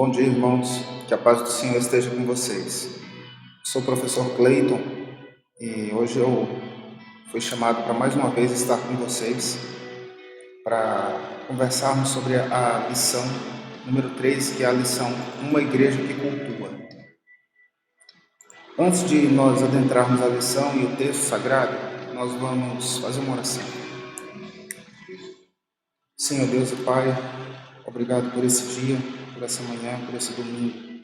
Bom dia, irmãos. Que a paz do Senhor esteja com vocês. Sou o professor Cleiton e hoje eu fui chamado para mais uma vez estar com vocês para conversarmos sobre a lição número 3, que é a lição Uma Igreja que Cultua. Antes de nós adentrarmos a lição e o texto sagrado, nós vamos fazer uma oração. Senhor Deus e Pai, obrigado por esse dia, por essa manhã, por esse domingo.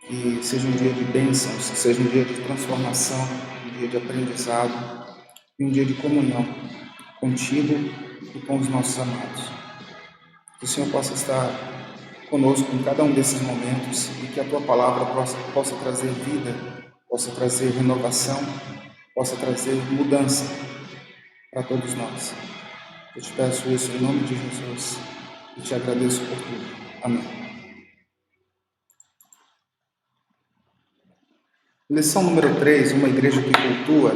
Que seja um dia de bênçãos, que seja um dia de transformação, um dia de aprendizado e um dia de comunhão contigo e com os nossos amados. Que o Senhor possa estar conosco em cada um desses momentos e que a Tua palavra possa trazer vida, possa trazer renovação, possa trazer mudança para todos nós. Eu te peço isso em nome de Jesus e te agradeço por tudo. Amém. Lição número 3, Uma Igreja que Cultua,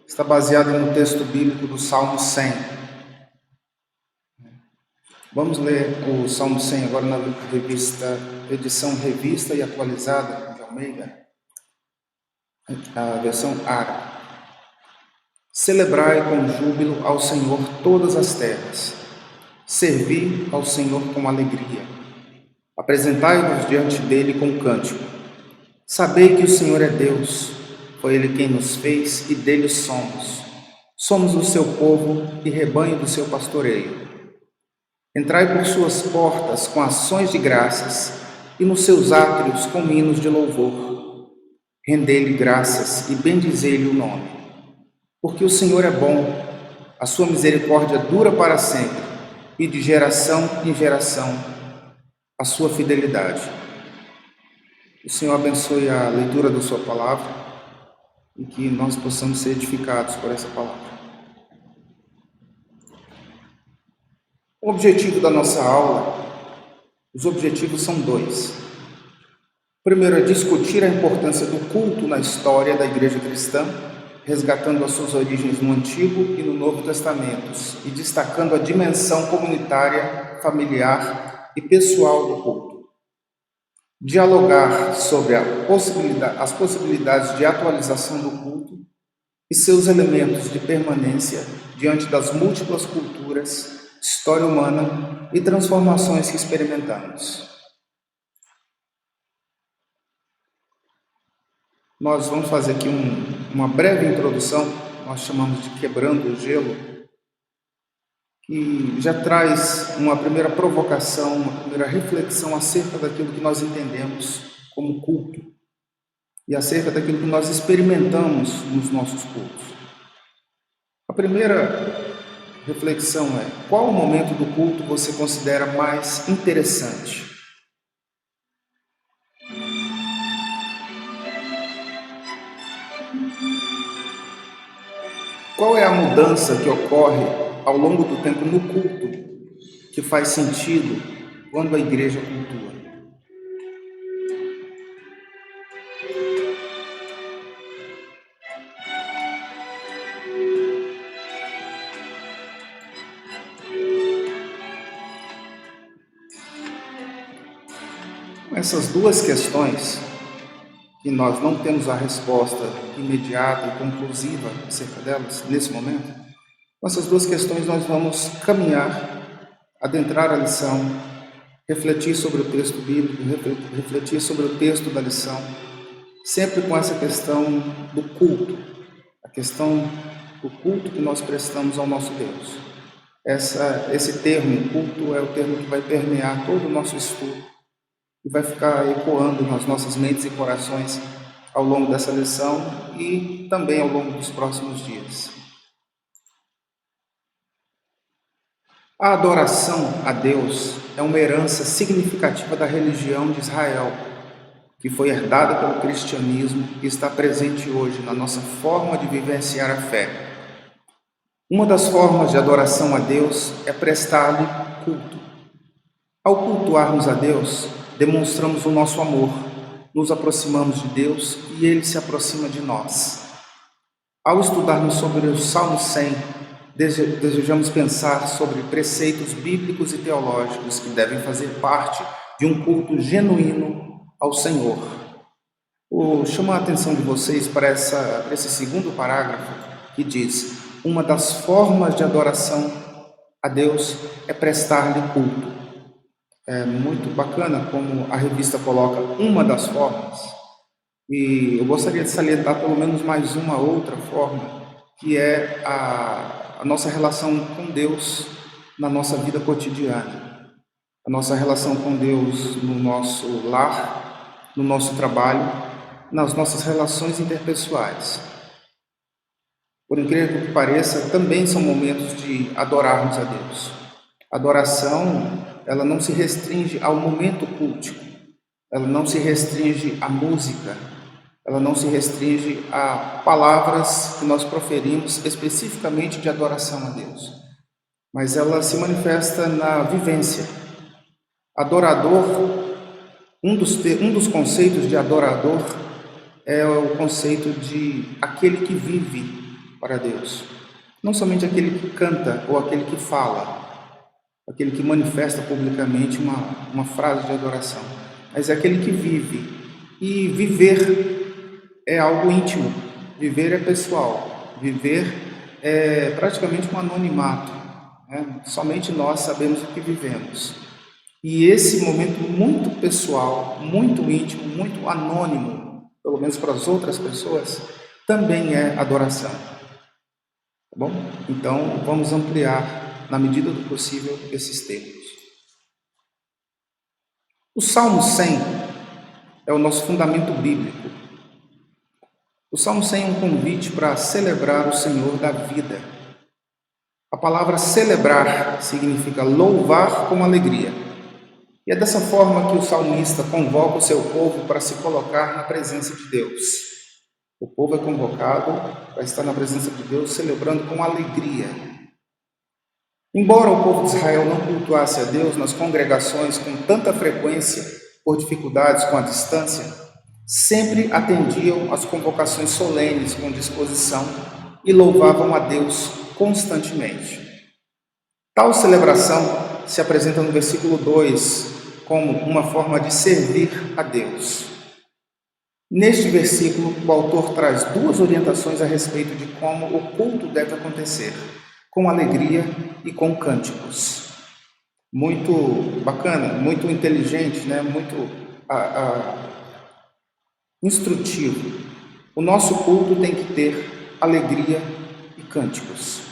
está baseada no texto bíblico do Salmo 100. Vamos ler o Salmo 100 agora na edição revista e atualizada de Almeida, a versão árabe. Celebrai com júbilo ao Senhor todas as terras. Servi ao Senhor com alegria. Apresentai-vos diante dele com cântico. Sabei que o Senhor é Deus. Foi Ele quem nos fez e dele somos. Somos o seu povo e rebanho do seu pastoreio. Entrai por suas portas com ações de graças e nos seus átrios com hinos de louvor. Rendei-lhe graças e bendizei-lhe o nome. Porque o Senhor é bom, a sua misericórdia dura para sempre, e de geração em geração a sua fidelidade. O Senhor abençoe a leitura da sua palavra e que nós possamos ser edificados por essa palavra. O objetivo da nossa aula, os objetivos são dois. O primeiro é discutir a importância do culto na história da igreja cristã, resgatando as suas origens no Antigo e no Novo Testamentos e destacando a dimensão comunitária, familiar e pessoal do culto. Dialogar sobre as possibilidades de atualização do culto e seus elementos de permanência diante das múltiplas culturas, história humana e transformações que experimentamos. Nós vamos fazer aqui uma breve introdução, nós chamamos de Quebrando o Gelo, que já traz uma primeira provocação, uma primeira reflexão acerca daquilo que nós entendemos como culto e acerca daquilo que nós experimentamos nos nossos cultos. A primeira reflexão é: qual o momento do culto você considera mais interessante? Qual é a mudança que ocorre ao longo do tempo no culto que faz sentido quando a igreja cultua? Essas duas questões, que nós não temos a resposta imediata e conclusiva acerca delas nesse momento, com essas duas questões nós vamos caminhar, adentrar a lição, refletir sobre o texto bíblico, refletir sobre o texto da lição, sempre com essa questão do culto, a questão do culto que nós prestamos ao nosso Deus. Esse termo, culto, é o termo que vai permear todo o nosso estudo e vai ficar ecoando nas nossas mentes e corações ao longo dessa lição e também ao longo dos próximos dias. A adoração a Deus é uma herança significativa da religião de Israel, que foi herdada pelo cristianismo e está presente hoje na nossa forma de vivenciar a fé. Uma das formas de adoração a Deus é prestar-lhe culto. Ao cultuarmos a Deus, demonstramos o nosso amor, nos aproximamos de Deus e Ele se aproxima de nós. Ao estudarmos sobre o Salmo 100, desejamos pensar sobre preceitos bíblicos e teológicos que devem fazer parte de um culto genuíno ao Senhor. Chamo a atenção de vocês para esse segundo parágrafo que diz: uma das formas de adoração a Deus é prestar-lhe culto. É muito bacana como a revista coloca uma das formas, e eu gostaria de salientar pelo menos mais uma outra forma, que é a nossa relação com Deus na nossa vida cotidiana, a nossa relação com Deus no nosso lar, no nosso trabalho, nas nossas relações interpessoais. Por incrível que pareça, também são momentos de adorarmos a Deus. A adoração, ela não se restringe ao momento cultico, ela não se restringe à música, ela não se restringe a palavras que nós proferimos especificamente de adoração a Deus, mas ela se manifesta na vivência. Adorador, um dos conceitos de adorador é o conceito de aquele que vive para Deus. Não somente aquele que canta ou aquele que fala, aquele que manifesta publicamente uma frase de adoração, mas é aquele que vive. E viver é algo íntimo, viver é pessoal, viver é praticamente um anonimato, né? Somente nós sabemos o que vivemos. E esse momento muito pessoal, muito íntimo, muito anônimo, pelo menos para as outras pessoas, também é adoração. Tá bom? Então, vamos ampliar, na medida do possível, esses termos. O Salmo 100 é o nosso fundamento bíblico. O Salmo 100 é um convite para celebrar o Senhor da vida. A palavra celebrar significa louvar com alegria. E é dessa forma que o salmista convoca o seu povo para se colocar na presença de Deus. O povo é convocado para estar na presença de Deus, celebrando com alegria. Embora o povo de Israel não cultuasse a Deus nas congregações com tanta frequência, por dificuldades com a distância, sempre atendiam às convocações solenes com disposição e louvavam a Deus constantemente. Tal celebração se apresenta no versículo 2 como uma forma de servir a Deus. Neste versículo, o autor traz duas orientações a respeito de como o culto deve acontecer, com alegria e com cânticos. Muito bacana, muito inteligente, né? Muito instrutivo. O nosso culto tem que ter alegria e cânticos.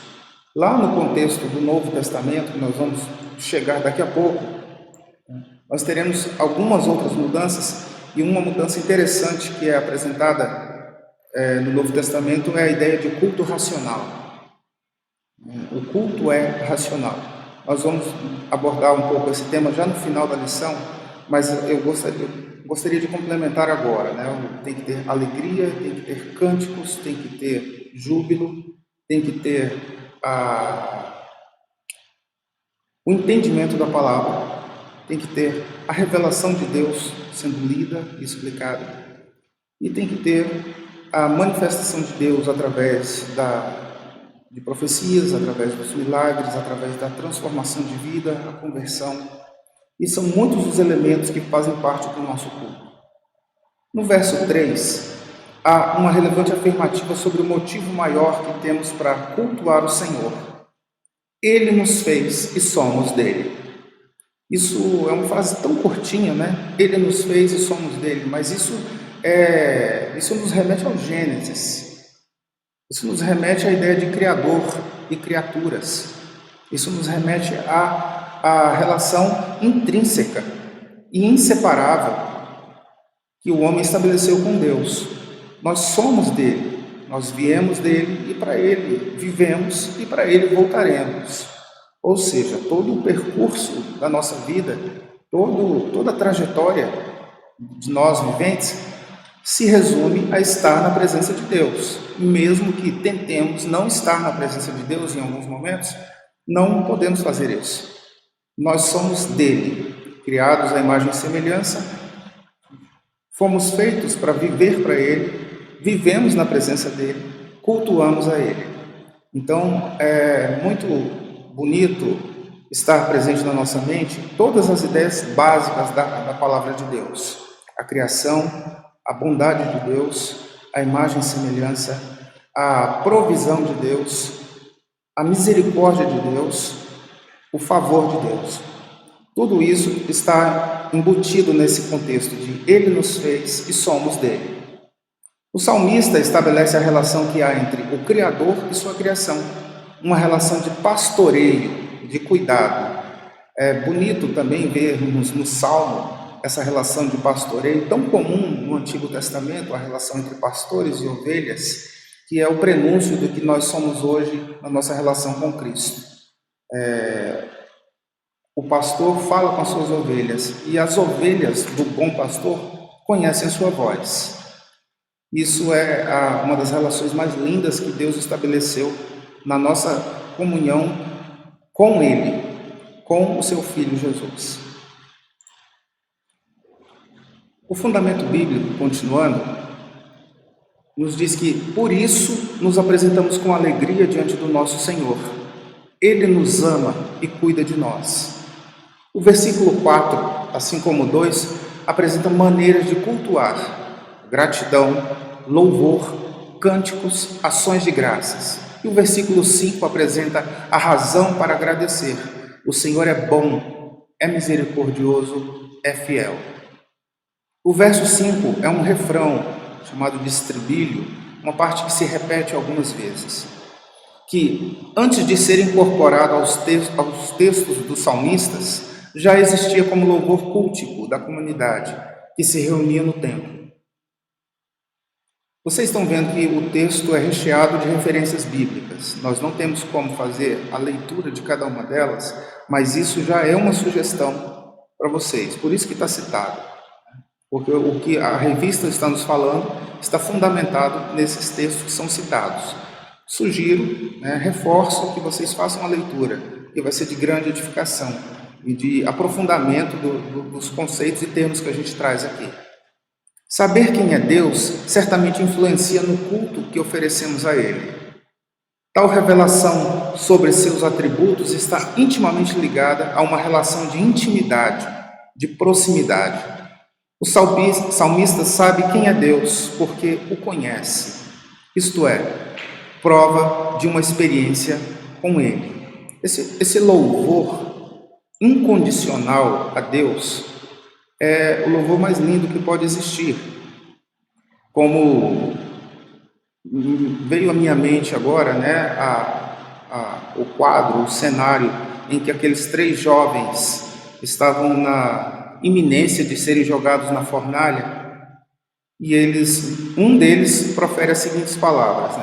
Lá no contexto do Novo Testamento, que nós vamos chegar daqui a pouco, nós teremos algumas outras mudanças, e uma mudança interessante que é apresentada no Novo Testamento é a ideia de culto racional. O culto é racional. Nós vamos abordar um pouco esse tema já no final da lição, mas eu gostaria de complementar agora, né? Tem que ter alegria, tem que ter cânticos, tem que ter júbilo, tem que ter o entendimento da palavra, tem que ter a revelação de Deus sendo lida e explicada, e tem que ter a manifestação de Deus através de profecias, através dos milagres, através da transformação de vida, a conversão. E são muitos os elementos que fazem parte do nosso culto. No verso 3, há uma relevante afirmativa sobre o motivo maior que temos para cultuar o Senhor. Ele nos fez e somos dele. Isso é uma frase tão curtinha, né? Ele nos fez e somos dele, mas isso nos remete ao Gênesis. Isso nos remete à ideia de Criador e criaturas. Isso nos remete à relação intrínseca e inseparável que o homem estabeleceu com Deus. Nós somos dele, nós viemos dele e para ele vivemos e para ele voltaremos. Ou seja, todo o percurso da nossa vida, toda a trajetória de nós viventes, se resume a estar na presença de Deus. Mesmo que tentemos não estar na presença de Deus em alguns momentos, não podemos fazer isso. Nós somos dele, criados à imagem e semelhança, fomos feitos para viver para ele, vivemos na presença dele, cultuamos a ele. Então, é muito bonito estar presente na nossa mente todas as ideias básicas da palavra de Deus. A criação, a bondade de Deus, a imagem e semelhança, a provisão de Deus, a misericórdia de Deus, o favor de Deus. Tudo isso está embutido nesse contexto de Ele nos fez e somos dele. O salmista estabelece a relação que há entre o Criador e sua criação, uma relação de pastoreio, de cuidado. É bonito também vermos no Salmo essa relação de pastoreio, tão comum no Antigo Testamento, a relação entre pastores e ovelhas, que é o prenúncio do que nós somos hoje na nossa relação com Cristo. O pastor fala com as suas ovelhas, e as ovelhas do bom pastor conhecem a sua voz. Isso é uma das relações mais lindas que Deus estabeleceu na nossa comunhão com Ele, com o seu Filho Jesus. O fundamento bíblico, continuando, nos diz que, por isso, nos apresentamos com alegria diante do nosso Senhor. Ele nos ama e cuida de nós. O versículo 4, assim como o 2, apresenta maneiras de cultuar: gratidão, louvor, cânticos, ações de graças. E o versículo 5 apresenta a razão para agradecer. O Senhor é bom, é misericordioso, é fiel. O verso 5 é um refrão chamado de estribilho, uma parte que se repete algumas vezes, que antes de ser incorporado aos textos dos salmistas, já existia como louvor cultico da comunidade que se reunia no templo. Vocês estão vendo que o texto é recheado de referências bíblicas. Nós não temos como fazer a leitura de cada uma delas, mas isso já é uma sugestão para vocês. Por isso que está citado. Porque o que a revista está nos falando está fundamentado nesses textos que são citados. Sugiro, reforço que vocês façam a leitura, que vai ser de grande edificação e de aprofundamento dos conceitos e termos que a gente traz aqui. Saber quem é Deus certamente influencia no culto que oferecemos a Ele. Tal revelação sobre seus atributos está intimamente ligada a uma relação de intimidade, de proximidade. O salmista sabe quem é Deus porque o conhece, isto é, prova de uma experiência com Ele. Esse louvor incondicional a Deus é o louvor mais lindo que pode existir. Como veio à minha mente agora, o quadro, o cenário em que aqueles 3 jovens estavam na iminência de serem jogados na fornalha, e um deles profere as seguintes palavras,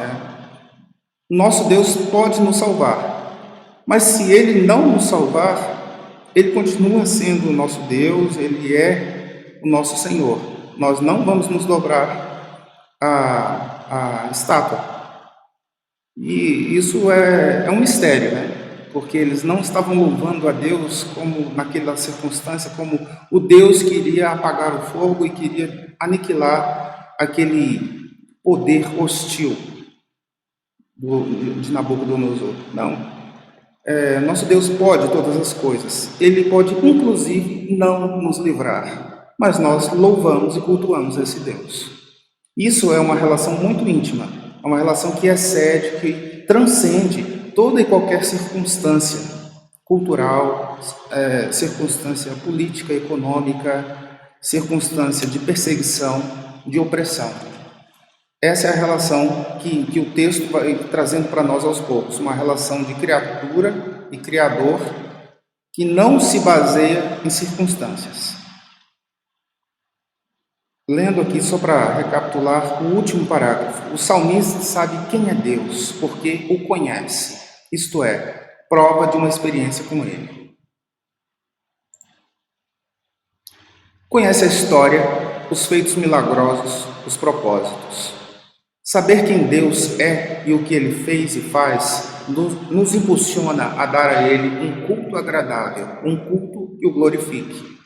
Nosso Deus pode nos salvar, mas se Ele não nos salvar, Ele continua sendo o nosso Deus, Ele é o nosso Senhor. Nós não vamos nos dobrar à estátua. E isso é um mistério, porque eles não estavam louvando a Deus como naquela circunstância, como o Deus que iria apagar o fogo e queria aniquilar aquele poder hostil de Nabucodonosor. Não. Nosso Deus pode todas as coisas. Ele pode, inclusive, não nos livrar. Mas nós louvamos e cultuamos esse Deus. Isso é uma relação muito íntima. É uma relação que excede, que transcende toda e qualquer circunstância cultural, circunstância política, econômica, circunstância de perseguição, de opressão. Essa é a relação que o texto vai trazendo para nós aos poucos, uma relação de criatura e criador que não se baseia em circunstâncias. Lendo aqui, só para recapitular, o último parágrafo. O salmista sabe quem é Deus, porque o conhece, isto é, prova de uma experiência com Ele. Conhece a história, os feitos milagrosos, os propósitos. Saber quem Deus é e o que Ele fez e faz nos impulsiona a dar a Ele um culto agradável, um culto que o glorifique.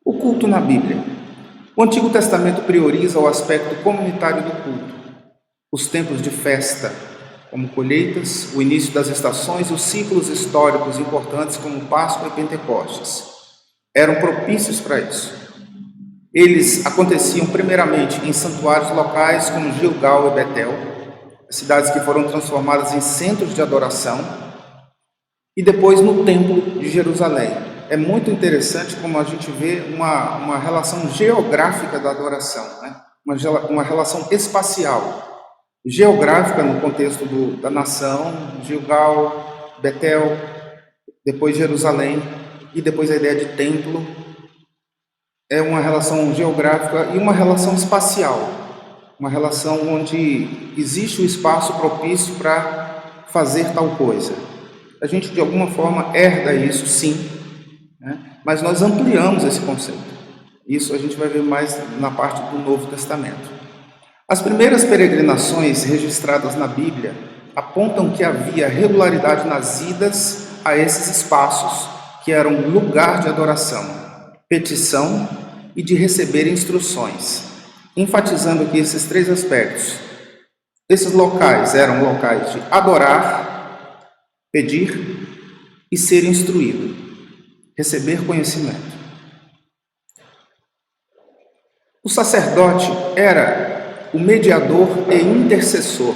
O culto na Bíblia. O Antigo Testamento prioriza o aspecto comunitário do culto. Os tempos de festa, como colheitas, o início das estações e os ciclos históricos importantes como Páscoa e Pentecostes. Eram propícios para isso. Eles aconteciam primeiramente em santuários locais como Gilgal e Betel, cidades que foram transformadas em centros de adoração, e depois no Templo de Jerusalém. É muito interessante como a gente vê uma relação geográfica da adoração, né? Uma relação espacial. Geográfica no contexto da nação, Gilgal, Betel, depois Jerusalém, e depois a ideia de templo. É uma relação geográfica e uma relação espacial, uma relação onde existe o espaço propício para fazer tal coisa. A gente, de alguma forma, herda isso, sim, né? Mas nós ampliamos esse conceito. Isso a gente vai ver mais na parte do Novo Testamento. As primeiras peregrinações registradas na Bíblia apontam que havia regularidade nas idas a esses espaços, que eram lugar de adoração, petição e de receber instruções, enfatizando aqui esses três aspectos. Esses locais eram locais de adorar, pedir e ser instruído, receber conhecimento. O sacerdote era o mediador e intercessor,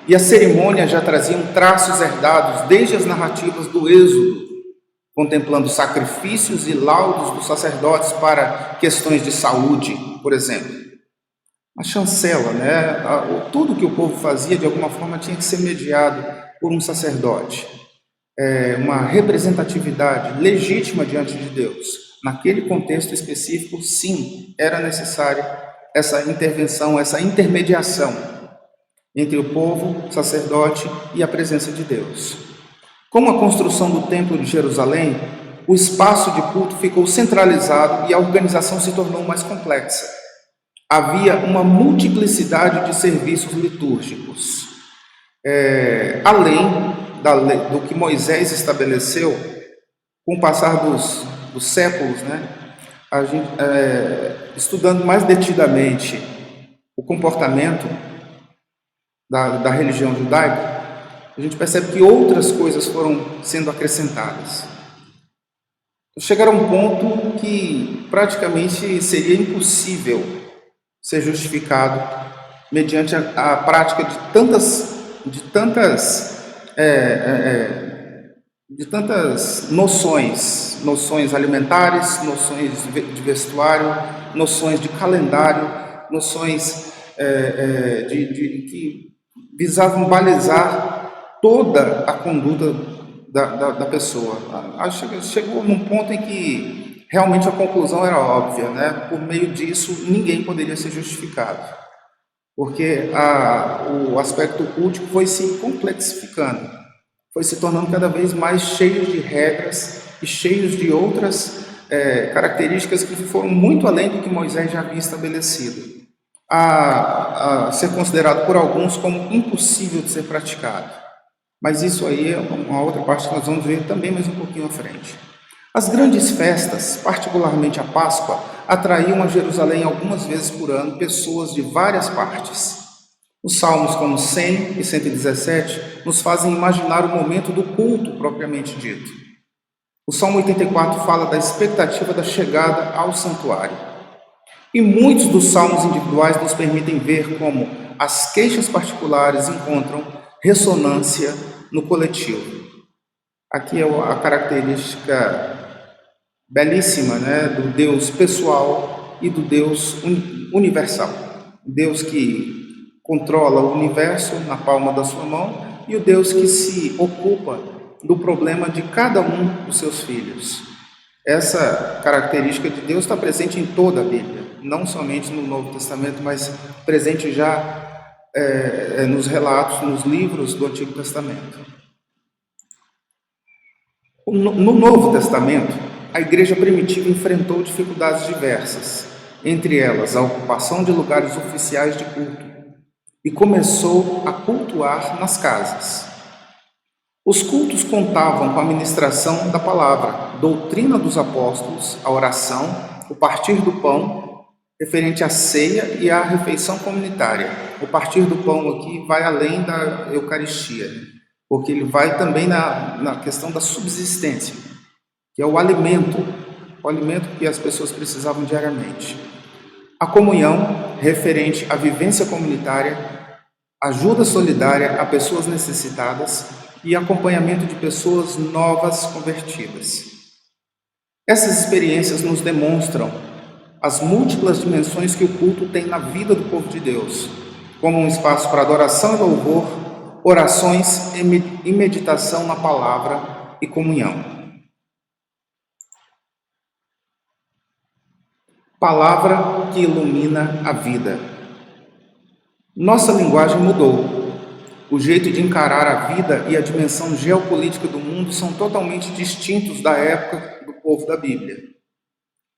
e a cerimônia já trazia traços herdados desde as narrativas do Êxodo, contemplando sacrifícios e laudos dos sacerdotes para questões de saúde, por exemplo. A chancela, né? Tudo que o povo fazia, de alguma forma, tinha que ser mediado por um sacerdote. Uma representatividade legítima diante de Deus. Naquele contexto específico, sim, era necessária essa intervenção, essa intermediação entre o povo, sacerdote e a presença de Deus. Com a construção do Templo de Jerusalém, o espaço de culto ficou centralizado e a organização se tornou mais complexa. Havia uma multiplicidade de serviços litúrgicos. Além do que Moisés estabeleceu, com o passar dos séculos, né, a gente, estudando mais detidamente o comportamento da religião judaica, a gente percebe que outras coisas foram sendo acrescentadas. Chegaram a um ponto que praticamente seria impossível ser justificado mediante a prática de tantas noções alimentares, noções de vestuário, noções de calendário, noções que visavam balizar toda a conduta da pessoa. Chegou num ponto em que realmente a conclusão era óbvia, né? Por meio disso, ninguém poderia ser justificado, porque o aspecto cultico foi se complexificando, foi se tornando cada vez mais cheio de regras e cheios de outras características que foram muito além do que Moisés já havia estabelecido, a ser considerado por alguns como impossível de ser praticado. Mas isso aí é uma outra parte que nós vamos ver também mais um pouquinho à frente. As grandes festas, particularmente a Páscoa, atraíam a Jerusalém algumas vezes por ano pessoas de várias partes. Os salmos como 100 e 117 nos fazem imaginar o momento do culto propriamente dito. O Salmo 84 fala da expectativa da chegada ao santuário. E muitos dos salmos individuais nos permitem ver como as queixas particulares encontram ressonância no coletivo. Aqui é a característica belíssima, né, do Deus pessoal e do Deus universal. Deus que controla o universo na palma da sua mão e o Deus que se ocupa do problema de cada um dos seus filhos. Essa característica de Deus está presente em toda a Bíblia, não somente no Novo Testamento, mas presente já nos relatos, nos livros do Antigo Testamento. No Novo Testamento, a igreja primitiva enfrentou dificuldades diversas, entre elas a ocupação de lugares oficiais de culto, e começou a cultuar nas casas. Os cultos contavam com a ministração da palavra, doutrina dos apóstolos, a oração, o partir do pão referente à ceia e à refeição comunitária. O partir do pão aqui vai além da Eucaristia, porque ele vai também na questão da subsistência, que é o alimento que as pessoas precisavam diariamente. A comunhão, referente à vivência comunitária, ajuda solidária a pessoas necessitadas e acompanhamento de pessoas novas convertidas. Essas experiências nos demonstram as múltiplas dimensões que o culto tem na vida do povo de Deus, como um espaço para adoração e louvor, orações e meditação na palavra e comunhão. Palavra que ilumina a vida. Nossa linguagem mudou. O jeito de encarar a vida e a dimensão geopolítica do mundo são totalmente distintos da época do povo da Bíblia.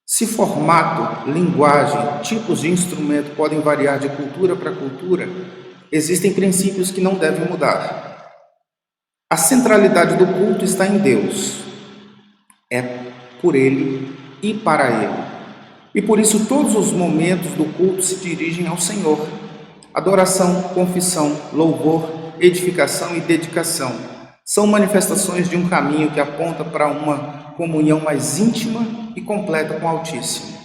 Se formato, linguagem, tipos de instrumento podem variar de cultura para cultura, existem princípios que não devem mudar. A centralidade do culto está em Deus. É por Ele e para Ele. E por isso todos os momentos do culto se dirigem ao Senhor. Adoração, confissão, louvor, edificação e dedicação são manifestações de um caminho que aponta para uma comunhão mais íntima e completa com o Altíssimo.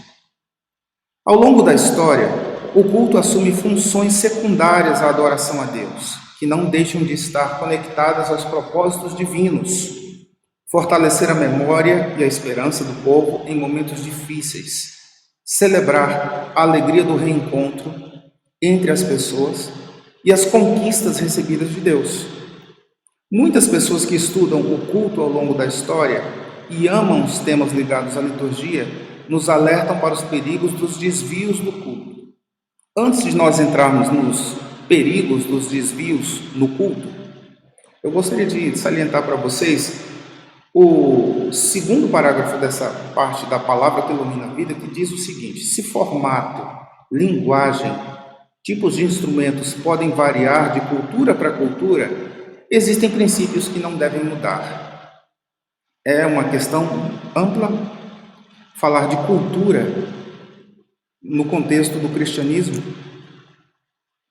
Ao longo da história, o culto assume funções secundárias à adoração a Deus, que não deixam de estar conectadas aos propósitos divinos, fortalecer a memória e a esperança do povo em momentos difíceis, celebrar a alegria do reencontro entre as pessoas e as conquistas recebidas de Deus. Muitas pessoas que estudam o culto ao longo da história e amam os temas ligados à liturgia nos alertam para os perigos dos desvios do culto. Antes de nós entrarmos nos perigos dos desvios no culto, eu gostaria de salientar para vocês o segundo parágrafo dessa parte da palavra que ilumina a vida, que diz o seguinte: se formato, linguagem, tipos de instrumentos podem variar de cultura para cultura, existem princípios que não devem mudar. É uma questão ampla falar de cultura no contexto do cristianismo,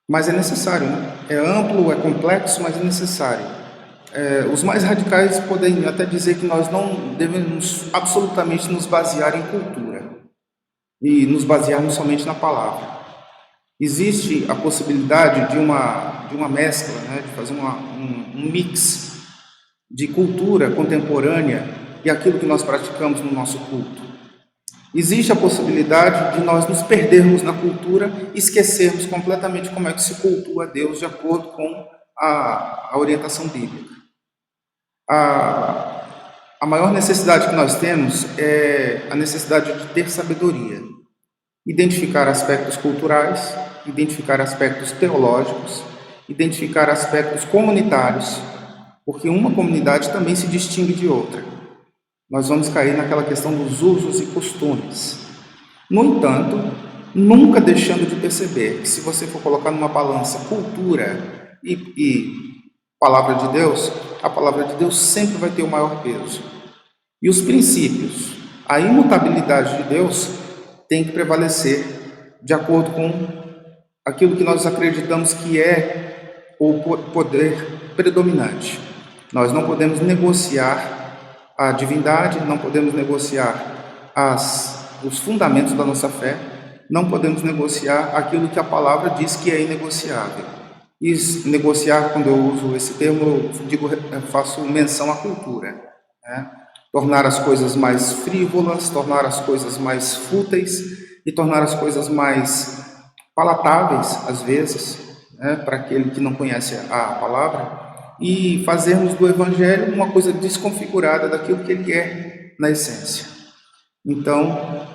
mas é necessário, né? É amplo, é complexo, mas é necessário. Os mais radicais podem até dizer que nós não devemos absolutamente nos basear em cultura e nos basearmos somente na palavra. Existe a possibilidade de uma mescla, né? De fazer um mix de cultura contemporânea e aquilo que nós praticamos no nosso culto. Existe a possibilidade de nós nos perdermos na cultura e esquecermos completamente como é que se cultua a Deus de acordo com a orientação bíblica. A maior necessidade que nós temos é a necessidade de ter sabedoria, identificar aspectos culturais, identificar aspectos teológicos, identificar aspectos comunitários, porque uma comunidade também se distingue de outra. Nós vamos cair naquela questão dos usos e costumes. No entanto, nunca deixando de perceber que se você for colocar numa balança cultura e palavra de Deus, a palavra de Deus sempre vai ter o maior peso. E os princípios, a imutabilidade de Deus tem que prevalecer de acordo com aquilo que nós acreditamos que é o poder predominante. Nós não podemos negociar a divindade, não podemos negociar os fundamentos da nossa fé, não podemos negociar aquilo que a palavra diz que é inegociável. E negociar, quando eu uso esse termo, eu faço menção à cultura, né? Tornar as coisas mais frívolas, tornar as coisas mais fúteis e tornar as coisas mais palatáveis, às vezes, né? Para aquele que não conhece a palavra, e fazermos do Evangelho uma coisa desconfigurada daquilo que ele é na essência. Então,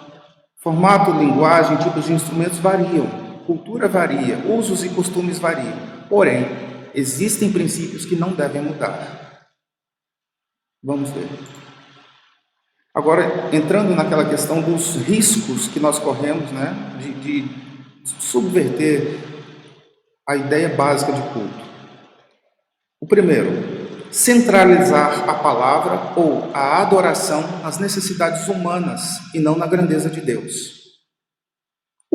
formato, linguagem, tipos de instrumentos variam, cultura varia, usos e costumes variam, porém, existem princípios que não devem mudar. Vamos ver. Agora, entrando naquela questão dos riscos que nós corremos, né, de subverter a ideia básica de culto. O primeiro, centralizar a palavra ou a adoração nas necessidades humanas e não na grandeza de Deus.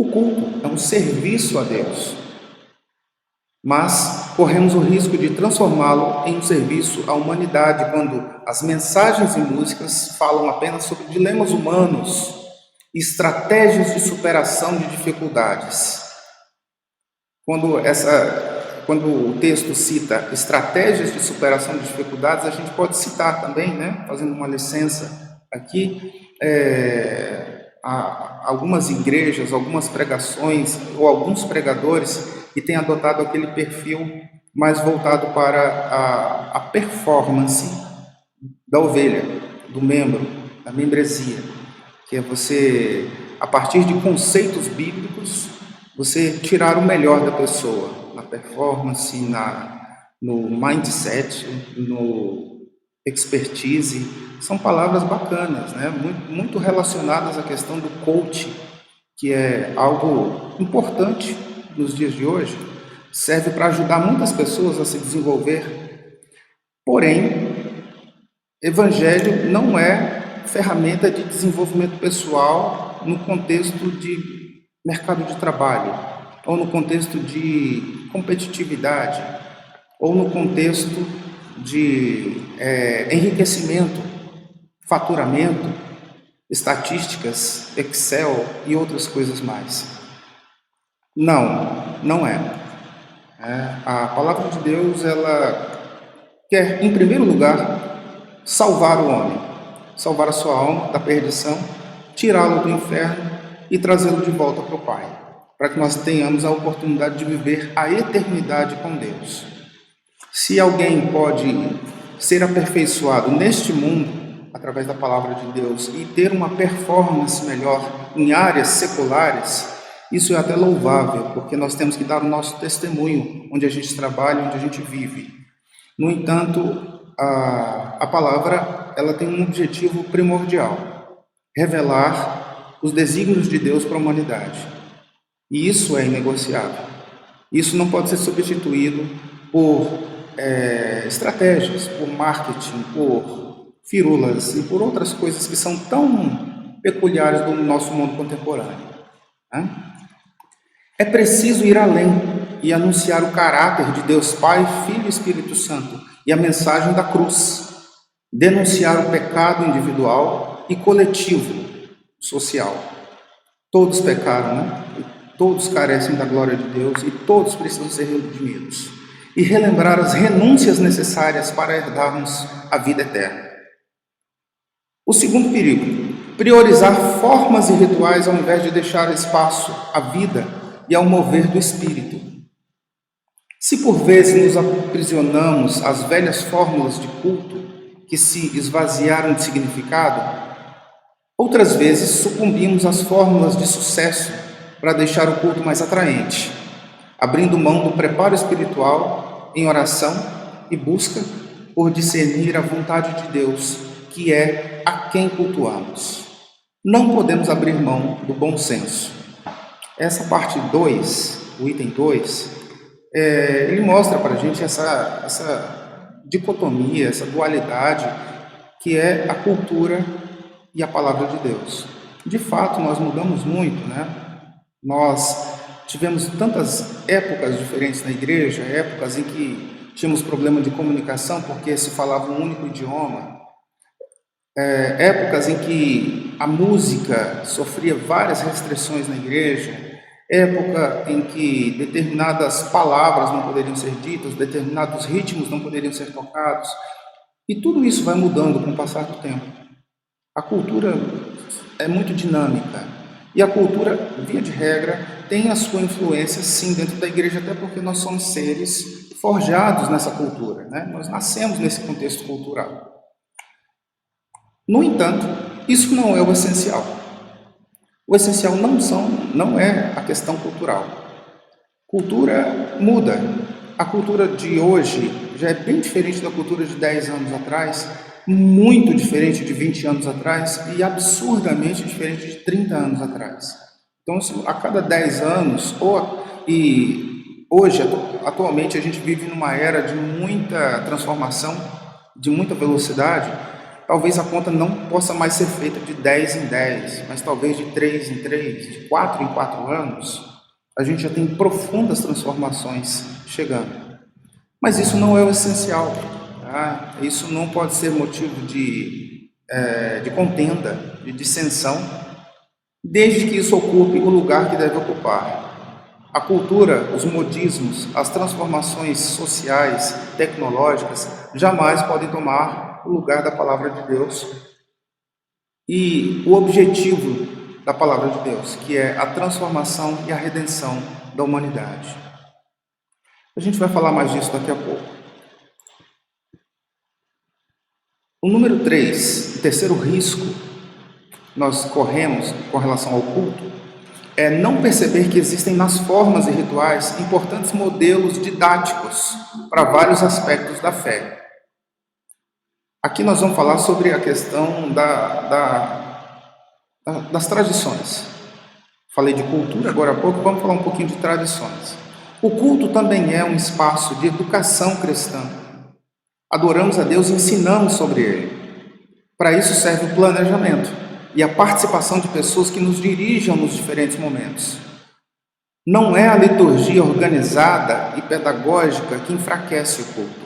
O culto é um serviço a Deus, mas corremos o risco de transformá-lo em um serviço à humanidade quando as mensagens e músicas falam apenas sobre dilemas humanos e estratégias de superação de dificuldades. Quando o texto cita estratégias de superação de dificuldades, a gente pode citar também, né, fazendo uma licença aqui, algumas igrejas, algumas pregações ou alguns pregadores que têm adotado aquele perfil mais voltado para a performance da ovelha, do membro, da membresia, que é você, a partir de conceitos bíblicos, você tirar o melhor da pessoa, na performance, no mindset, no expertise. São palavras bacanas, né? Muito relacionadas à questão do coaching, que é algo importante nos dias de hoje, serve para ajudar muitas pessoas a se desenvolver. Porém, evangelho não é ferramenta de desenvolvimento pessoal no contexto de mercado de trabalho, ou no contexto de competitividade, ou no contexto de enriquecimento, faturamento, estatísticas, Excel e outras coisas mais. Não é. A palavra de Deus, ela quer, em primeiro lugar, salvar o homem, salvar a sua alma da perdição, tirá-lo do inferno e trazê-lo de volta para o Pai, para que nós tenhamos a oportunidade de viver a eternidade com Deus. Se alguém pode ser aperfeiçoado neste mundo, através da palavra de Deus, e ter uma performance melhor em áreas seculares, isso é até louvável, porque nós temos que dar o nosso testemunho onde a gente trabalha, onde a gente vive. No entanto, a palavra, ela tem um objetivo primordial: revelar os desígnios de Deus para a humanidade. E isso é inegociável. Isso não pode ser substituído por estratégias, por marketing, por firulas e por outras coisas que são tão peculiares do nosso mundo contemporâneo. Né? É preciso ir além e anunciar o caráter de Deus Pai, Filho e Espírito Santo e a mensagem da cruz. Denunciar o pecado individual e coletivo, social. Todos pecaram, né? Todos carecem da glória de Deus e todos precisam ser redimidos. E relembrar as renúncias necessárias para herdarmos a vida eterna. O segundo perigo: priorizar formas e rituais ao invés de deixar espaço à vida e ao mover do Espírito. Se por vezes nos aprisionamos às velhas fórmulas de culto que se esvaziaram de significado, outras vezes sucumbimos às fórmulas de sucesso para deixar o culto mais atraente, abrindo mão do preparo espiritual em oração e busca por discernir a vontade de Deus, que é a quem cultuamos. Não podemos abrir mão do bom senso. Essa parte 2, o item 2, ele mostra para a gente essa dicotomia, essa dualidade que é a cultura e a palavra de Deus. De fato, nós mudamos muito, né? Nós tivemos tantas épocas diferentes na igreja, épocas em que tínhamos problema de comunicação porque se falava um único idioma, épocas em que a música sofria várias restrições na igreja, época em que determinadas palavras não poderiam ser ditas, determinados ritmos não poderiam ser tocados, e tudo isso vai mudando com o passar do tempo. A cultura é muito dinâmica, e a cultura, via de regra, tem a sua influência, sim, dentro da igreja, até porque nós somos seres forjados nessa cultura, né? Nós nascemos nesse contexto cultural. No entanto, isso não é o essencial. O essencial não é a questão cultural. Cultura muda. A cultura de hoje já é bem diferente da cultura de 10 anos atrás, muito diferente de 20 anos atrás e absurdamente diferente de 30 anos atrás. Então, a cada 10 anos, e hoje, atualmente, a gente vive numa era de muita transformação, de muita velocidade, talvez a conta não possa mais ser feita de 10 em 10, mas talvez de 3 em 3, de 4 em 4 anos, a gente já tem profundas transformações chegando. Mas isso não é o essencial, tá? Isso não pode ser motivo de contenda, de dissensão, desde que isso ocupe o lugar que deve ocupar. A cultura, os modismos, as transformações sociais, tecnológicas, jamais podem tomar o lugar da palavra de Deus e o objetivo da palavra de Deus, que é a transformação e a redenção da humanidade. A gente vai falar mais disso daqui a pouco. O número 3, o terceiro risco que nós corremos com relação ao culto, é não perceber que existem nas formas e rituais importantes modelos didáticos para vários aspectos da fé. Aqui nós vamos falar sobre a questão das tradições. Falei de cultura agora há pouco, vamos falar um pouquinho de tradições. O culto também é um espaço de educação cristã. Adoramos a Deus e ensinamos sobre Ele. Para isso serve o planejamento e a participação de pessoas que nos dirijam nos diferentes momentos. Não é a liturgia organizada e pedagógica que enfraquece o culto.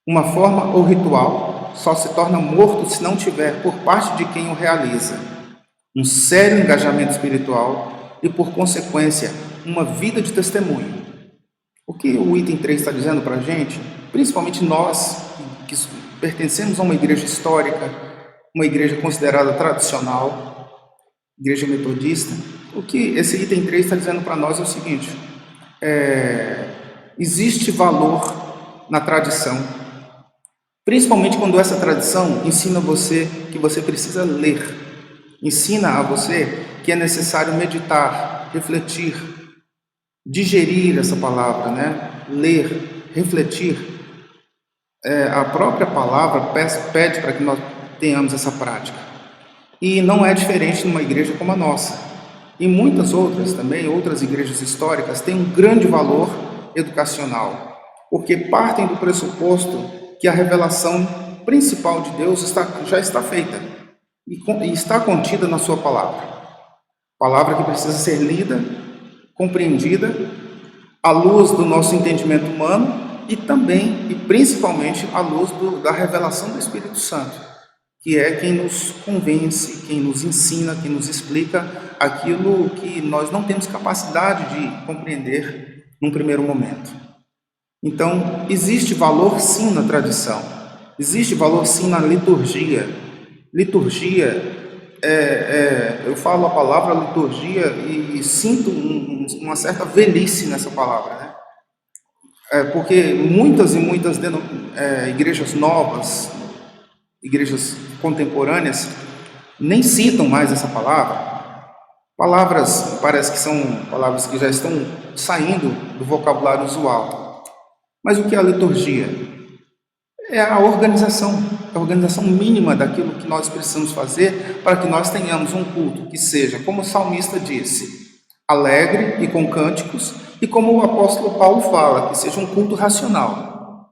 Uma forma ou ritual só se torna morto se não tiver, por parte de quem o realiza, um sério engajamento espiritual e, por consequência, uma vida de testemunho. O que o item 3 está dizendo para a gente, principalmente nós que pertencemos a uma igreja histórica, uma igreja considerada tradicional, igreja metodista, o que esse item 3 está dizendo para nós é o seguinte: existe valor na tradição, principalmente quando essa tradição ensina você que você precisa ler, ensina a você que é necessário meditar, refletir, digerir essa palavra, né? Ler, refletir. A própria palavra pede para que nós tenhamos essa prática. E não é diferente numa igreja como a nossa. E muitas outras também, outras igrejas históricas, têm um grande valor educacional, porque partem do pressuposto que a revelação principal de Deus já está feita e está contida na sua palavra. Palavra que precisa ser lida, compreendida, à luz do nosso entendimento humano e também, e principalmente, à luz da revelação do Espírito Santo, que é quem nos convence, quem nos ensina, quem nos explica aquilo que nós não temos capacidade de compreender num primeiro momento. Então, existe valor sim na tradição, existe valor sim na liturgia. Liturgia, eu falo a palavra liturgia e sinto uma certa velhice nessa palavra, né? Porque muitas e muitas igrejas novas, igrejas contemporâneas, nem citam mais essa palavra. Palavras, parece que são palavras que já estão saindo do vocabulário usual. Mas o que é a liturgia? É a organização mínima daquilo que nós precisamos fazer para que nós tenhamos um culto que seja, como o salmista disse, alegre e com cânticos, e como o apóstolo Paulo fala, que seja um culto racional.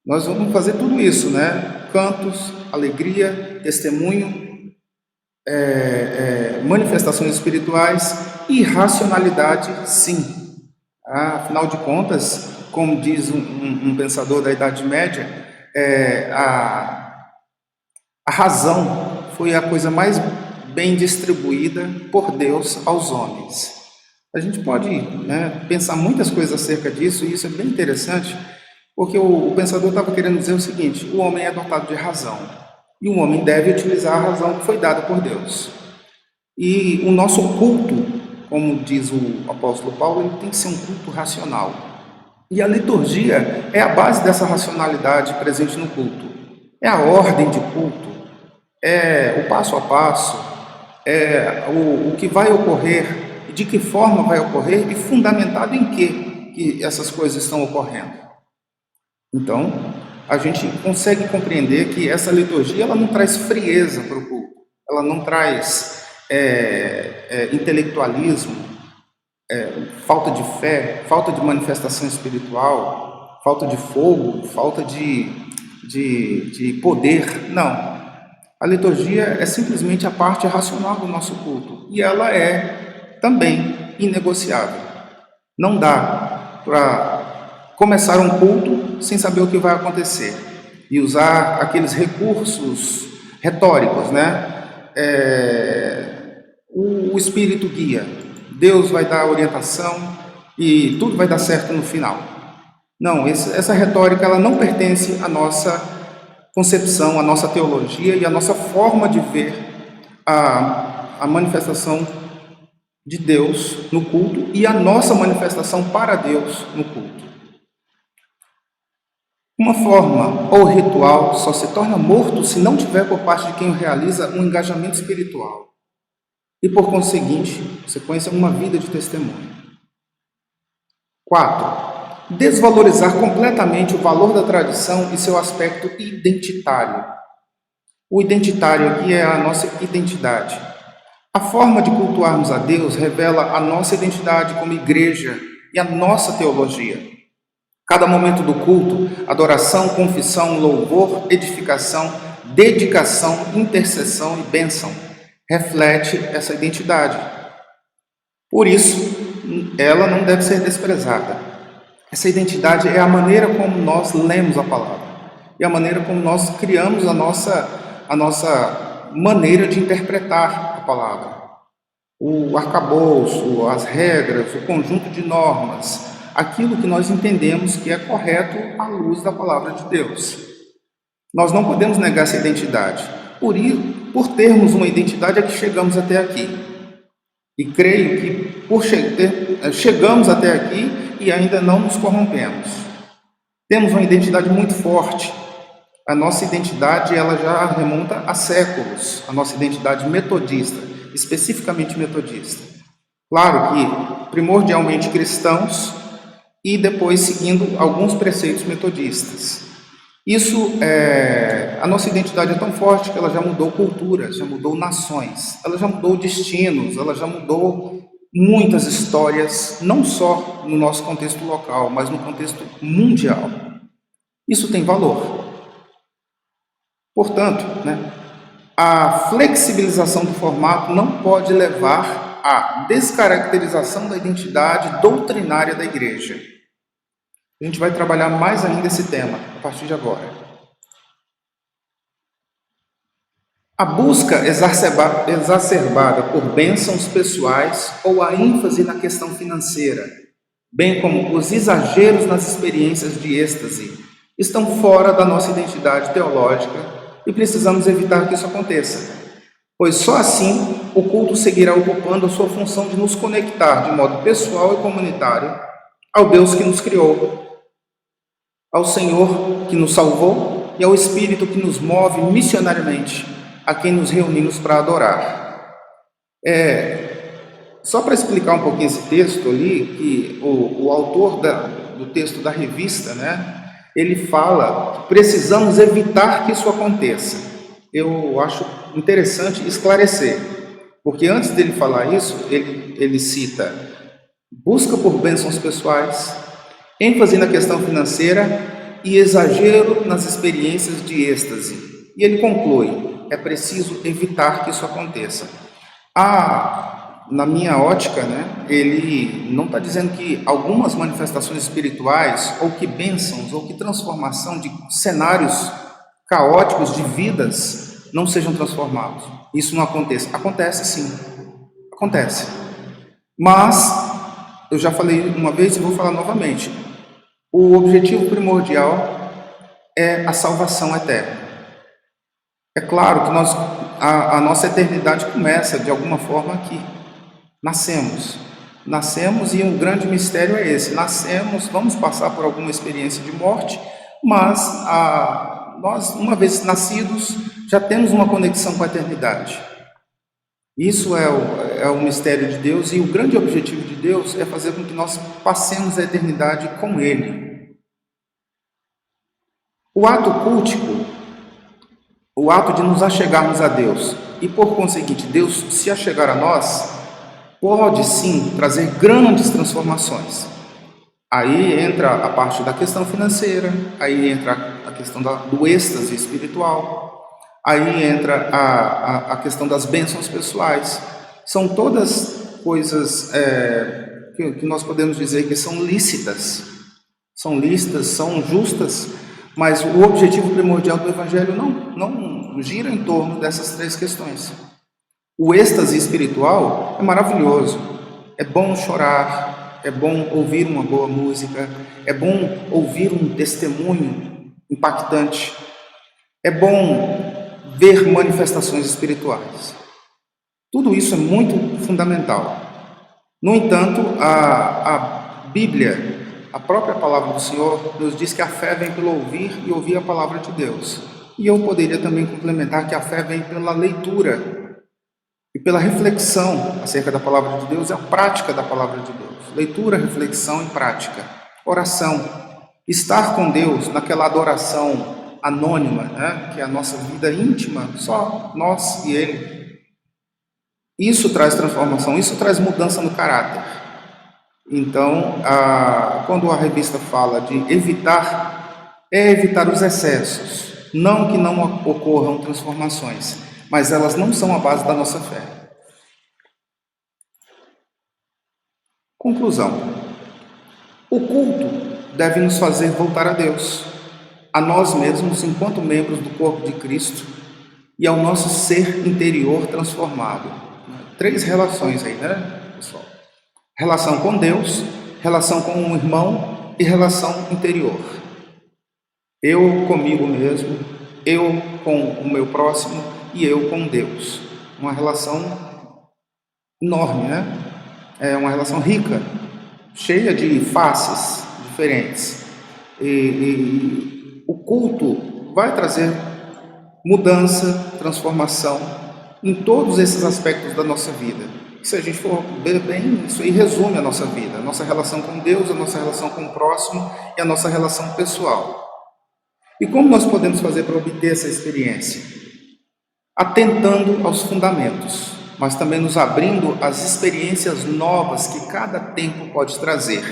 Nós vamos fazer tudo isso, né? Cantos, alegria, testemunho, manifestações espirituais e racionalidade, sim. Afinal de contas, como diz um pensador da Idade Média, a razão foi a coisa mais bem distribuída por Deus aos homens. A gente pode, né, pensar muitas coisas acerca disso, e isso é bem interessante, porque o pensador estava querendo dizer o seguinte: o homem é dotado de razão, e o homem deve utilizar a razão que foi dada por Deus. E o nosso culto, como diz o apóstolo Paulo, ele tem que ser um culto racional. E a liturgia é a base dessa racionalidade presente no culto. É a ordem de culto, é o passo a passo, é o que vai ocorrer, de que forma vai ocorrer e fundamentado em que essas coisas estão ocorrendo. Então, a gente consegue compreender que essa liturgia ela não traz frieza para o culto, ela não traz intelectualismo, falta de fé, falta de manifestação espiritual, falta de fogo, falta de de poder. Não. A liturgia é simplesmente a parte racional do nosso culto. E ela é também inegociável. Não dá para começar um culto sem saber o que vai acontecer. E usar aqueles recursos retóricos, né? O Espírito guia. Deus vai dar orientação e tudo vai dar certo no final. Não, essa retórica ela não pertence à nossa concepção, à nossa teologia e à nossa forma de ver a manifestação de Deus no culto e a nossa manifestação para Deus no culto. Uma forma ou ritual só se torna morto se não tiver por parte de quem o realiza um engajamento espiritual e, por conseguinte, sequência, uma vida de testemunho. 4. Desvalorizar completamente o valor da tradição e seu aspecto identitário. O identitário aqui é a nossa identidade. A forma de cultuarmos a Deus revela a nossa identidade como igreja e a nossa teologia. Cada momento do culto, adoração, confissão, louvor, edificação, dedicação, intercessão e bênção, reflete essa identidade. Por isso, ela não deve ser desprezada. Essa identidade é a maneira como nós lemos a palavra e a maneira como nós criamos a nossa maneira de interpretar a palavra. O arcabouço, as regras, o conjunto de normas, aquilo que nós entendemos que é correto à luz da palavra de Deus. Nós não podemos negar essa identidade. Por termos uma identidade é que chegamos até aqui. E creio que chegamos até aqui e ainda não nos corrompemos. Temos uma identidade muito forte. A nossa identidade ela já remonta a séculos. A nossa identidade metodista, especificamente metodista. Claro que primordialmente cristãos e depois seguindo alguns preceitos metodistas. A nossa identidade é tão forte que ela já mudou culturas, já mudou nações, ela já mudou destinos, ela já mudou muitas histórias, não só no nosso contexto local, mas no contexto mundial. Isso tem valor. Portanto, a flexibilização do formato não pode levar à descaracterização da identidade doutrinária da igreja. A gente vai trabalhar mais ainda esse tema a partir de agora. A busca exacerbada por bênçãos pessoais ou a ênfase na questão financeira, bem como os exageros nas experiências de êxtase, estão fora da nossa identidade teológica e precisamos evitar que isso aconteça, pois só assim o culto seguirá ocupando a sua função de nos conectar de modo pessoal e comunitário ao Deus que nos criou, ao Senhor que nos salvou e ao Espírito que nos move missionariamente, a quem nos reunimos para adorar. Só para explicar um pouquinho esse texto ali, que o autor do texto da revista, ele fala que precisamos evitar que isso aconteça. Eu acho interessante esclarecer, porque antes dele falar isso, ele cita busca por bênçãos pessoais, ênfase na questão financeira e exagero nas experiências de êxtase. E ele conclui, é preciso evitar que isso aconteça. Na minha ótica, ele não está dizendo que algumas manifestações espirituais, ou que bênçãos, ou que transformação de cenários caóticos de vidas não sejam transformados. Isso não acontece. Acontece sim, acontece. Mas, eu já falei uma vez e vou falar novamente, o objetivo primordial é a salvação eterna. É claro que a nossa eternidade começa de alguma forma aqui. Nascemos e um grande mistério é esse. Nascemos, vamos passar por alguma experiência de morte, mas nós, uma vez nascidos, já temos uma conexão com a eternidade. Isso é o mistério de Deus e o grande objetivo de Deus é fazer com que nós passemos a eternidade com Ele. O ato cultico, o ato de nos achegarmos a Deus e, por conseguinte, Deus se achegar a nós, pode sim trazer grandes transformações. Aí entra a parte da questão financeira, aí entra a questão do êxtase espiritual, aí entra a questão das bênçãos pessoais. São todas coisas que nós podemos dizer que são lícitas, são justas, mas o objetivo primordial do Evangelho não gira em torno dessas três questões. O êxtase espiritual é maravilhoso, é bom chorar, é bom ouvir uma boa música, é bom ouvir um testemunho impactante, é bom ver manifestações espirituais. Tudo isso é muito fundamental. No entanto, a Bíblia, a própria palavra do Senhor, nos diz que a fé vem pelo ouvir e ouvir a palavra de Deus. E eu poderia também complementar que a fé vem pela leitura e pela reflexão acerca da palavra de Deus, é a prática da palavra de Deus. Leitura, reflexão e prática. Oração. Estar com Deus naquela adoração anônima, né? Que é a nossa vida íntima, só nós e Ele. Isso traz transformação, isso traz mudança no caráter. Então, quando a revista fala de evitar, é evitar os excessos. Não que não ocorram transformações, mas elas não são a base da nossa fé. Conclusão. O culto deve nos fazer voltar a Deus, a nós mesmos enquanto membros do corpo de Cristo e ao nosso ser interior transformado. 3 relações aí, né, pessoal? Relação com Deus, relação com um irmão e relação interior. Eu comigo mesmo, eu com o meu próximo e eu com Deus. Uma relação enorme, né? É uma relação rica, cheia de faces diferentes. E o culto vai trazer mudança, transformação em todos esses aspectos da nossa vida. Se a gente for ver bem, isso aí resume a nossa vida, a nossa relação com Deus, a nossa relação com o próximo e a nossa relação pessoal. E como nós podemos fazer para obter essa experiência? Atentando aos fundamentos, mas também nos abrindo às experiências novas que cada tempo pode trazer.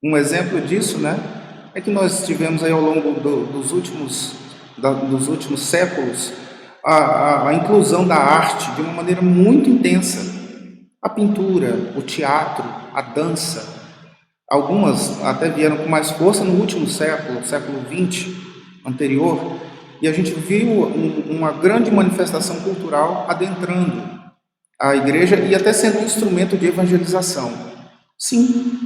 Um exemplo disso, né, é que nós tivemos aí ao longo dos últimos séculos a inclusão da arte de uma maneira muito intensa. A pintura, o teatro, a dança. Algumas até vieram com mais força no último século XX anterior, e a gente viu uma grande manifestação cultural adentrando a igreja e até sendo um instrumento de evangelização. Sim,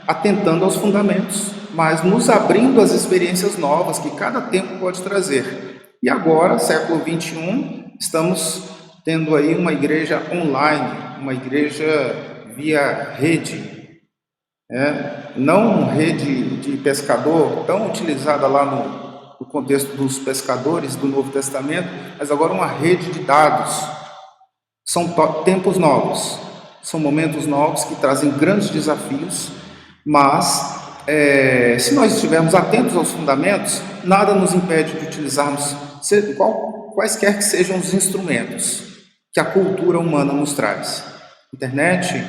atentando aos fundamentos, mas nos abrindo às experiências novas que cada tempo pode trazer. E agora, século XXI, estamos tendo aí uma igreja online, uma igreja via rede, não rede de pescador, tão utilizada lá no contexto dos pescadores do Novo Testamento, mas agora uma rede de dados. São tempos novos, são momentos novos que trazem grandes desafios, mas se nós estivermos atentos aos fundamentos, nada nos impede de utilizarmos quaisquer que sejam os instrumentos que a cultura humana nos traz. Internet,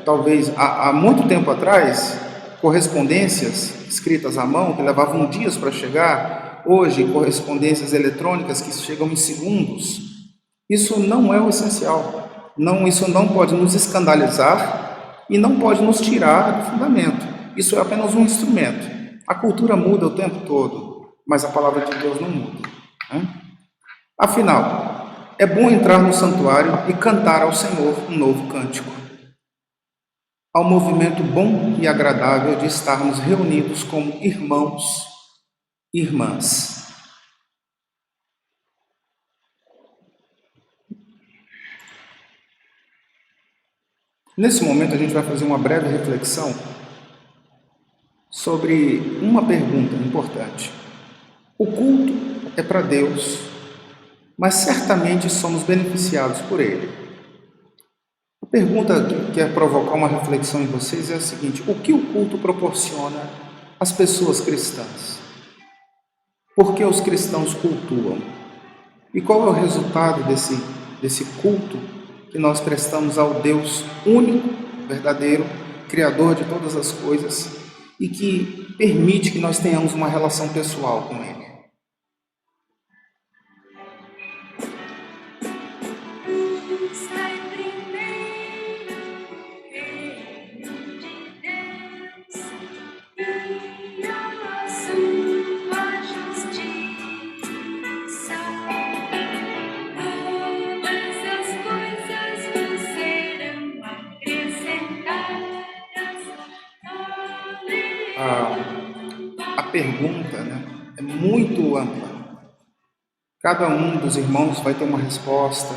talvez há muito tempo atrás, correspondências escritas à mão que levavam dias para chegar, hoje correspondências eletrônicas que chegam em segundos. Isso não é o essencial. Isso não pode nos escandalizar e não pode nos tirar do fundamento. Isso é apenas um instrumento. A cultura muda o tempo todo, mas a palavra de Deus não muda. Afinal, é bom entrar no santuário e cantar ao Senhor um novo cântico. Ao movimento bom e agradável de estarmos reunidos como irmãos e irmãs. Nesse momento a gente vai fazer uma breve reflexão sobre uma pergunta importante. O culto é para Deus, mas certamente somos beneficiados por Ele. A pergunta que quer provocar uma reflexão em vocês é a seguinte: o que o culto proporciona às pessoas cristãs? Por que os cristãos cultuam? E qual é o resultado desse culto que nós prestamos ao Deus único, verdadeiro, Criador de todas as coisas e que permite que nós tenhamos uma relação pessoal com Ele. A pergunta, é muito ampla. Cada um dos irmãos vai ter uma resposta,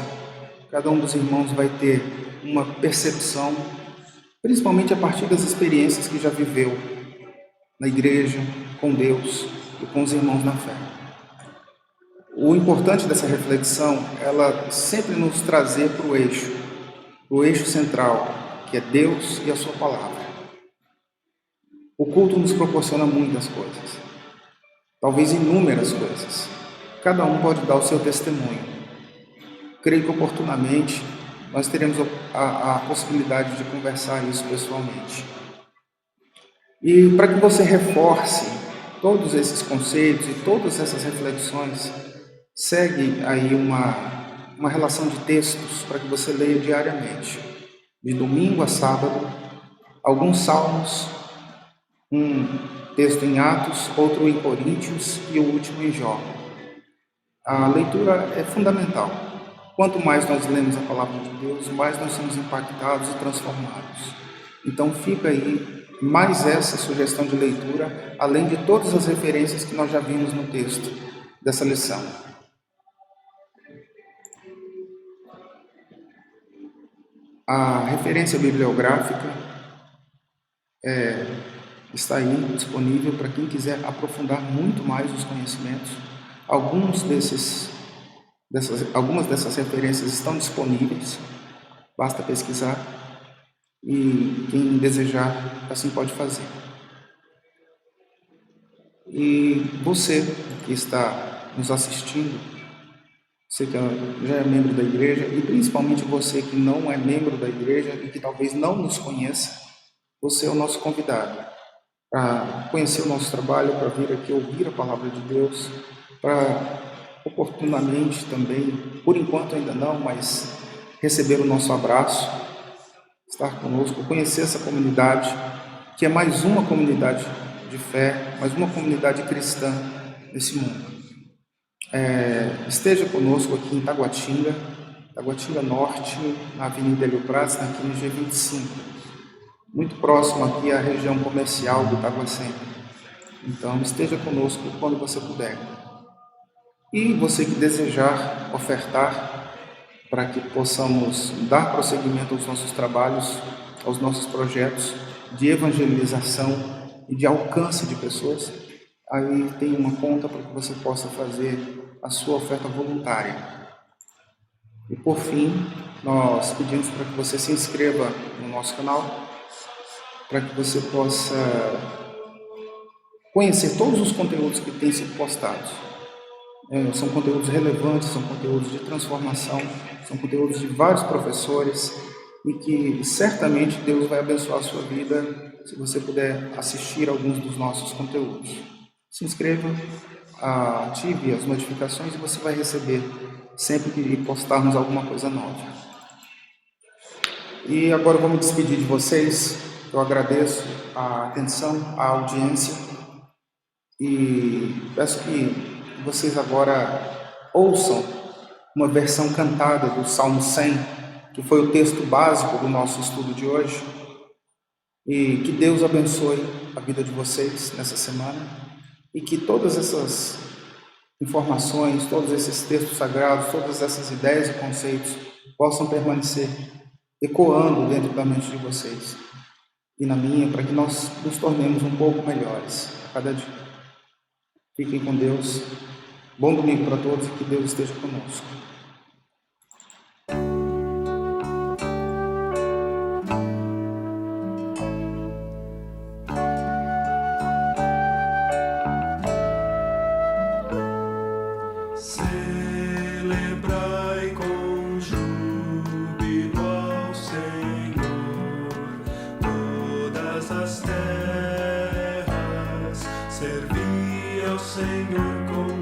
cada um dos irmãos vai ter uma percepção, principalmente a partir das experiências que já viveu na igreja, com Deus e com os irmãos na fé. O importante dessa reflexão, ela sempre nos trazer para o eixo central, que é Deus e a sua palavra. O culto nos proporciona muitas coisas, talvez inúmeras coisas. Cada um pode dar o seu testemunho. Creio que oportunamente nós teremos a possibilidade de conversar isso pessoalmente. E para que você reforce todos esses conceitos e todas essas reflexões, segue aí uma relação de textos para que você leia diariamente, de domingo a sábado, alguns salmos, um texto em Atos, outro em Coríntios e o último em Jó. A leitura é fundamental. Quanto mais nós lemos a palavra de Deus, mais nós somos impactados e transformados. Então fica aí mais essa sugestão de leitura, além de todas as referências que nós já vimos no texto dessa lição. A referência bibliográfica está aí disponível para quem quiser aprofundar muito mais os conhecimentos. Algumas dessas referências estão disponíveis, basta pesquisar e quem desejar assim pode fazer. E você que está nos assistindo, você que já é membro da igreja e principalmente você que não é membro da igreja e que talvez não nos conheça, você é o nosso convidado para conhecer o nosso trabalho, para vir aqui ouvir a palavra de Deus, para oportunamente também, por enquanto ainda não, mas receber o nosso abraço, estar conosco, conhecer essa comunidade, que é mais uma comunidade de fé, mais uma comunidade cristã nesse mundo. Esteja conosco aqui em Taguatinga Norte, na Avenida Hélio Prats, aqui no G25. Muito próximo aqui à região comercial do Taguacem. Então, esteja conosco quando você puder. E você que desejar ofertar para que possamos dar prosseguimento aos nossos trabalhos, aos nossos projetos de evangelização e de alcance de pessoas, aí tem uma conta para que você possa fazer a sua oferta voluntária. E por fim, nós pedimos para que você se inscreva no nosso canal, para que você possa conhecer todos os conteúdos que têm sido postados. São conteúdos relevantes, são conteúdos de transformação, são conteúdos de vários professores e que certamente Deus vai abençoar a sua vida se você puder assistir alguns dos nossos conteúdos. Se inscreva, ative as notificações e você vai receber sempre que postarmos alguma coisa nova. E agora eu vou me despedir de vocês. Eu agradeço a atenção, a audiência e peço que vocês agora ouçam uma versão cantada do Salmo 100, que foi o texto básico do nosso estudo de hoje. E que Deus abençoe a vida de vocês nessa semana e que todas essas informações, todos esses textos sagrados, todas essas ideias e conceitos possam permanecer ecoando dentro da mente de vocês e na minha, para que nós nos tornemos um pouco melhores a cada dia. Fiquem com Deus. Bom domingo para todos e que Deus esteja conosco. Celebrai com júbilo ao Senhor das terras, servi ao Senhor com